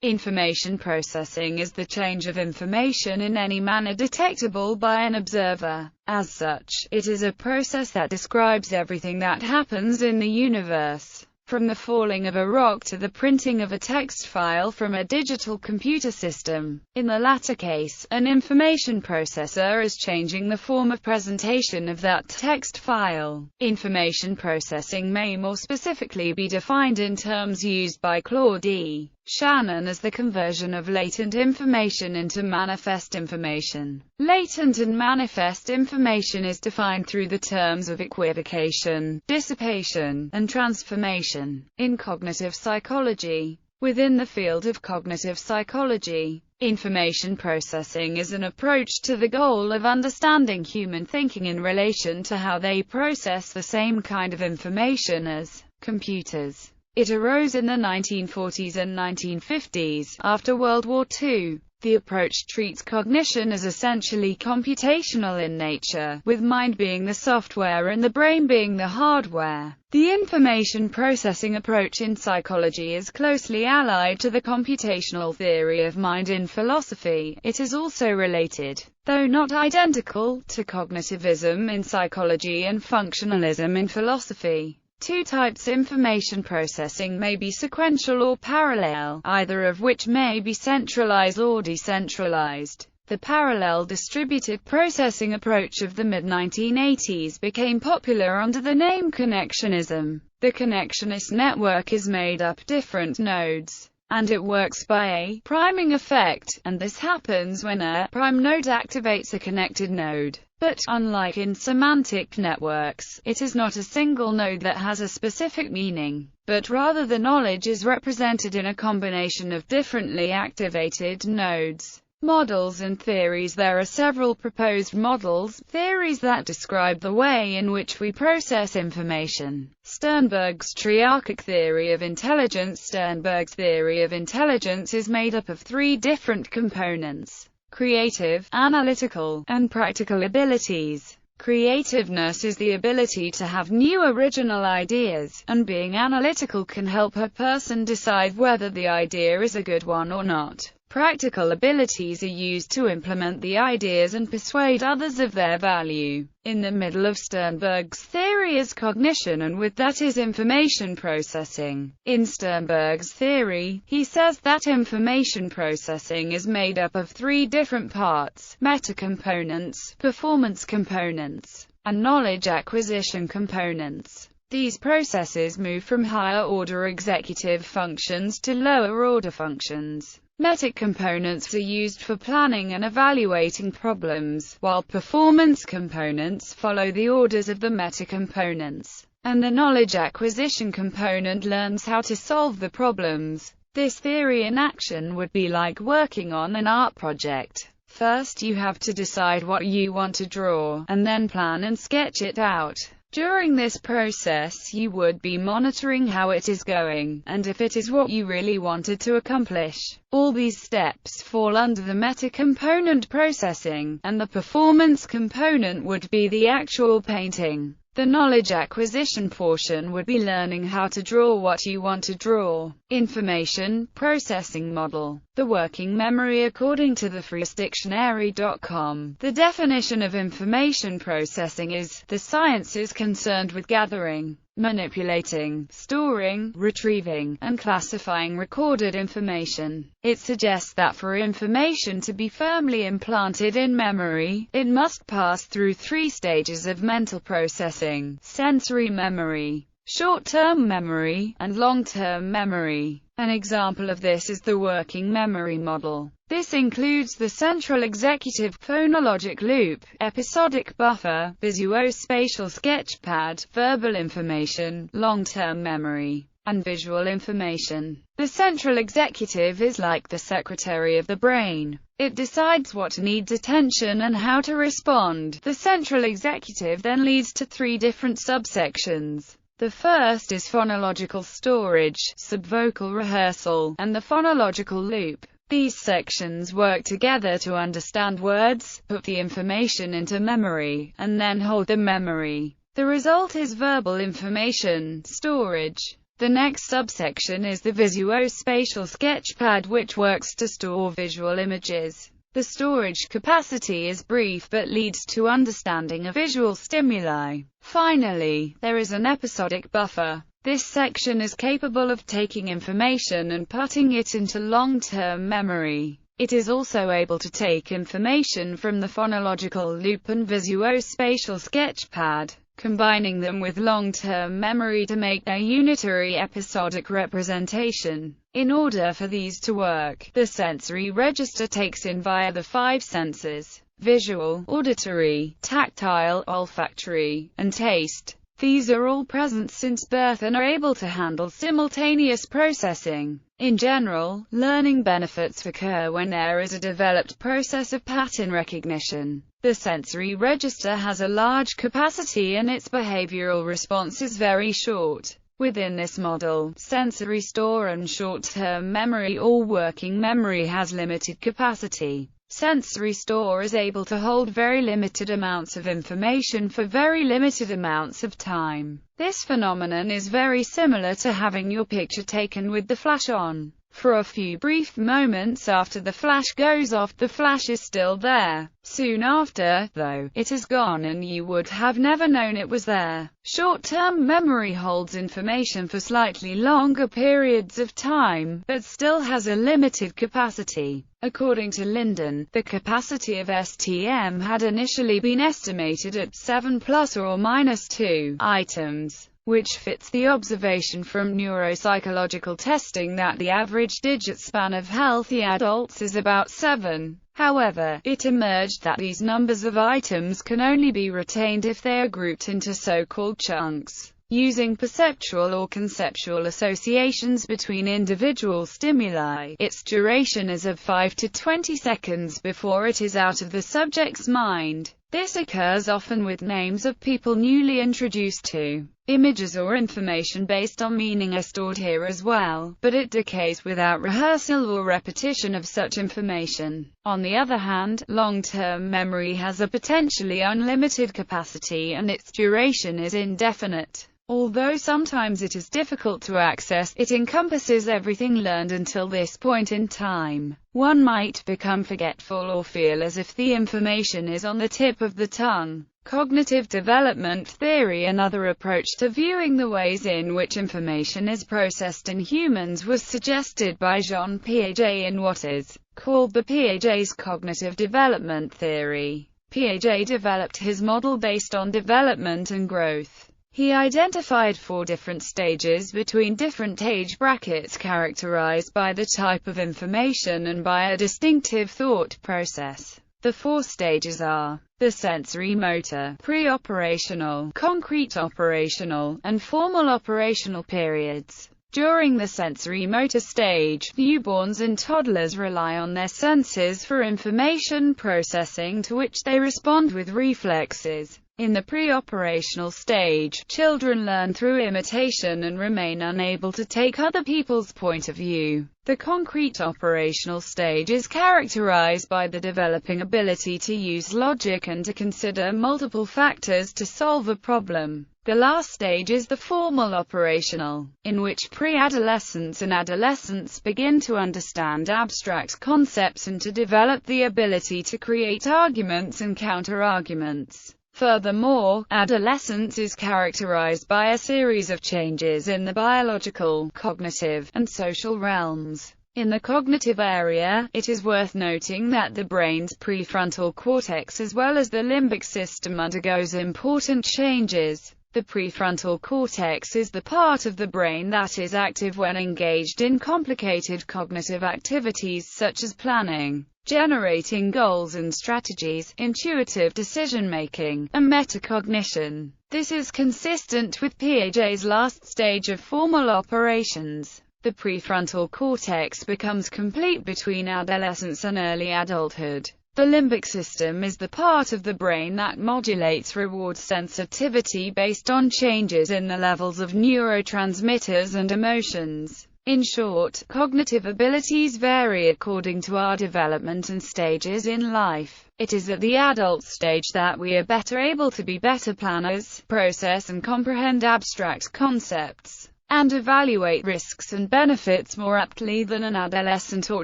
Information processing is the change of information in any manner detectable by an observer. As such, it is a process that describes everything that happens in the universe, from the falling of a rock to the printing of a text file from a digital computer system. In the latter case, an information processor is changing the form of presentation of that text file. Information processing may more specifically be defined in terms used by Claude E. Shannon as the conversion of latent information into manifest information. Latent and manifest information is defined through the terms of equivocation, dissipation, and transformation. In cognitive psychology, within the field of cognitive psychology, information processing is an approach to the goal of understanding human thinking in relation to how they process the same kind of information as computers. It arose in the 1940s and 1950s, after World War II. The approach treats cognition as essentially computational in nature, with mind being the software and the brain being the hardware. The information processing approach in psychology is closely allied to the computational theory of mind in philosophy. It is also related, though not identical, to cognitivism in psychology and functionalism in philosophy. Two types information processing may be sequential or parallel, either of which may be centralized or decentralized. The parallel distributed processing approach of the mid-1980s became popular under the name connectionism. The connectionist network is made up of different nodes, and it works by a priming effect, and this happens when a prime node activates a connected node. But, unlike in semantic networks, it is not a single node that has a specific meaning, but rather the knowledge is represented in a combination of differently activated nodes. Models and theories. There are several proposed models, theories that describe the way in which we process information. Sternberg's triarchic theory of intelligence. Sternberg's theory of intelligence is made up of three different components: creative, analytical, and practical abilities. Creativeness is the ability to have new original ideas, and being analytical can help a person decide whether the idea is a good one or not. Practical abilities are used to implement the ideas and persuade others of their value. In the middle of Sternberg's theory is cognition, and with that is information processing. In Sternberg's theory, he says that information processing is made up of three different parts: meta-components, performance components, and knowledge acquisition components. These processes move from higher-order executive functions to lower-order functions. Meta-components are used for planning and evaluating problems, while performance components follow the orders of the meta-components, and the knowledge acquisition component learns how to solve the problems. This theory in action would be like working on an art project. First you have to decide what you want to draw, and then plan and sketch it out. During this process you would be monitoring how it is going, and if it is what you really wanted to accomplish. All these steps fall under the meta-component processing, and the performance component would be the actual painting. The knowledge acquisition portion would be learning how to draw what you want to draw. Information processing model. The working memory. According to the freesdictionary.com, the definition of information processing is the sciences concerned with gathering, manipulating, storing, retrieving, and classifying recorded information. It suggests that for information to be firmly implanted in memory, it must pass through three stages of mental processing: sensory memory, short-term memory, and long-term memory. An example of this is the working memory model. This includes the central executive phonologic loop, episodic buffer, visuospatial sketchpad, verbal information, long-term memory, and visual information. The central executive is like the secretary of the brain. It decides what needs attention and how to respond. The central executive then leads to three different subsections. The first is phonological storage, subvocal rehearsal, and the phonological loop. These sections work together to understand words, put the information into memory, and then hold the memory. The result is verbal information storage. The next subsection is the visuospatial sketchpad, which works to store visual images. The storage capacity is brief but leads to understanding of visual stimuli. Finally, there is an episodic buffer. This section is capable of taking information and putting it into long-term memory. It is also able to take information from the phonological loop and visuospatial sketchpad, combining them with long-term memory to make a unitary episodic representation. In order for these to work, the sensory register takes in via the 5 senses: visual, auditory, tactile, olfactory, and taste. These are all present since birth and are able to handle simultaneous processing. In general, learning benefits occur when there is a developed process of pattern recognition. The sensory register has a large capacity and its behavioral response is very short. Within this model, sensory store and short-term memory or working memory has limited capacity. Sensory store is able to hold very limited amounts of information for very limited amounts of time. This phenomenon is very similar to having your picture taken with the flash on. For a few brief moments after the flash goes off, the flash is still there. Soon after, though, it is gone and you would have never known it was there. Short-term memory holds information for slightly longer periods of time, but still has a limited capacity. According to Linden, the capacity of STM had initially been estimated at 7 plus or minus 2 items, which fits the observation from neuropsychological testing that the average digit span of healthy adults is about 7. However, it emerged that these numbers of items can only be retained if they are grouped into so-called chunks, using perceptual or conceptual associations between individual stimuli. Its duration is of 5 to 20 seconds before it is out of the subject's mind. This occurs often with names of people newly introduced to. Images or information based on meaning are stored here as well, but it decays without rehearsal or repetition of such information. On the other hand, long-term memory has a potentially unlimited capacity and its duration is indefinite. Although sometimes it is difficult to access, it encompasses everything learned until this point in time. One might become forgetful or feel as if the information is on the tip of the tongue. Cognitive development theory, another approach to viewing the ways in which information is processed in humans, was suggested by Jean Piaget in what is called the Piaget's cognitive development theory. Piaget developed his model based on development and growth. He identified 4 different stages between different age brackets characterized by the type of information and by a distinctive thought process. The 4 stages are the sensory motor, pre-operational, concrete operational, and formal operational periods. During the sensory motor stage, newborns and toddlers rely on their senses for information processing, to which they respond with reflexes. In the pre-operational stage, children learn through imitation and remain unable to take other people's point of view. The concrete operational stage is characterized by the developing ability to use logic and to consider multiple factors to solve a problem. The last stage is the formal operational, in which pre-adolescents and adolescents begin to understand abstract concepts and to develop the ability to create arguments and counter-arguments. Furthermore, adolescence is characterized by a series of changes in the biological, cognitive, and social realms. In the cognitive area, it is worth noting that the brain's prefrontal cortex as well as the limbic system undergoes important changes. The prefrontal cortex is the part of the brain that is active when engaged in complicated cognitive activities such as planning, generating goals and strategies, intuitive decision-making, and metacognition. This is consistent with Piaget's last stage of formal operations. The prefrontal cortex becomes complete between adolescence and early adulthood. The limbic system is the part of the brain that modulates reward sensitivity based on changes in the levels of neurotransmitters and emotions. In short, cognitive abilities vary according to our development and stages in life. It is at the adult stage that we are better able to be better planners, process and comprehend abstract concepts. and evaluate risks and benefits more aptly than an adolescent or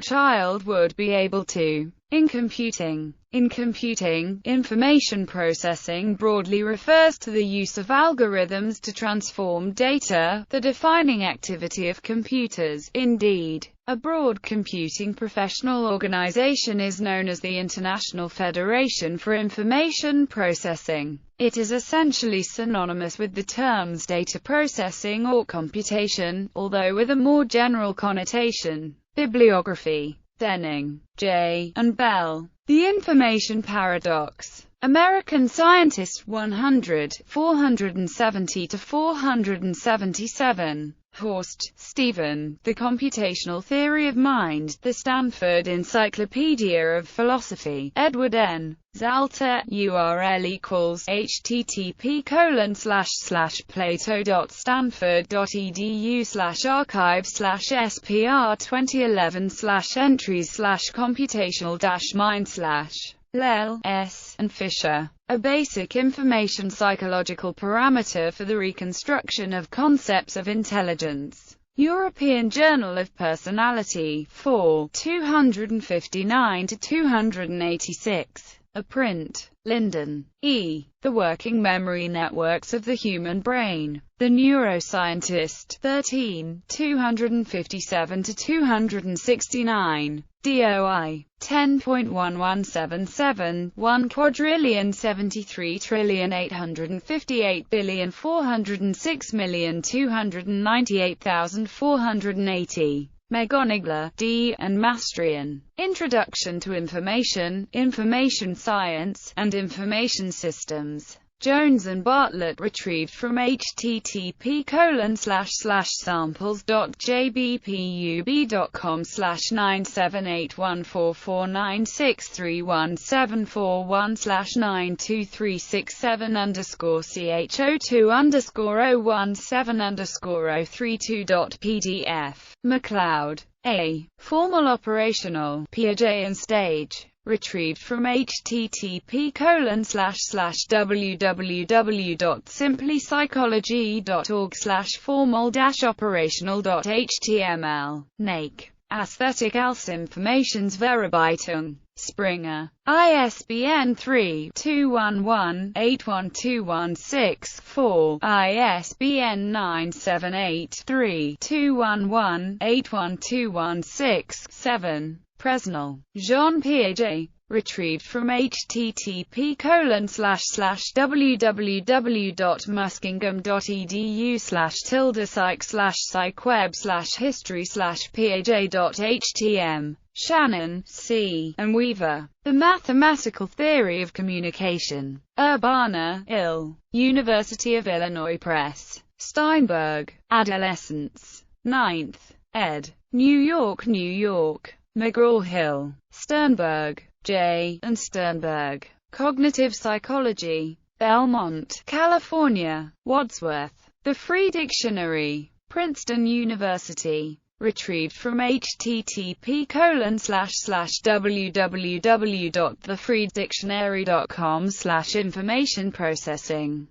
child would be able to. In computing, information processing broadly refers to the use of algorithms to transform data, the defining activity of computers. Indeed, a broad computing professional organization is known as the International Federation for Information Processing. It is essentially synonymous with the terms data processing or computation, although with a more general connotation. Bibliography: Denning, J. and Bell. The Information Paradox. American Scientist 100, 470-477. Horst, Stephen. The Computational Theory of Mind. The Stanford Encyclopedia of Philosophy. Edward N. Zalta. URL http://plato.stanford.edu/archive/spr2011/entries/computational-mind/ Lell, S., and Fisher. A basic information psychological parameter for the reconstruction of concepts of intelligence. European Journal of Personality, 4, 259-286. A print. Linden, E. The Working Memory Networks of the Human Brain. The Neuroscientist, 13, 257-269. DOI 10.1177 1,858,406,298,480. Megonigler, D., and Mastrian. Introduction to Information, Information Science, and Information Systems. Jones and Bartlett, retrieved from http://samples.jbpu.com/978144679_C802_017_032.pdf. MacLeod, A. Formal Operational, Piaget and Stage. Retrieved from http://www.simplypsychology.org/formal-operational.html. Nake. Aesthetic als Informationsverarbeitung. Springer. ISBN 3-211-81216-4, ISBN 978-3-211-81216-7. Presnell, Jean Piaget. Retrieved from http://www.muskingum.edu/tilde/psychweb/history/piaget.htm. Shannon, C., and Weaver. The Mathematical Theory of Communication. Urbana, University of Illinois Press. Steinberg, Adolescence. 9th ed. New York, New York. McGraw-Hill, Sternberg, J., and Sternberg. Cognitive Psychology. Belmont, California. Wadsworth. The Free Dictionary. Princeton University. Retrieved from http://www.thefreedictionary.com/information processing.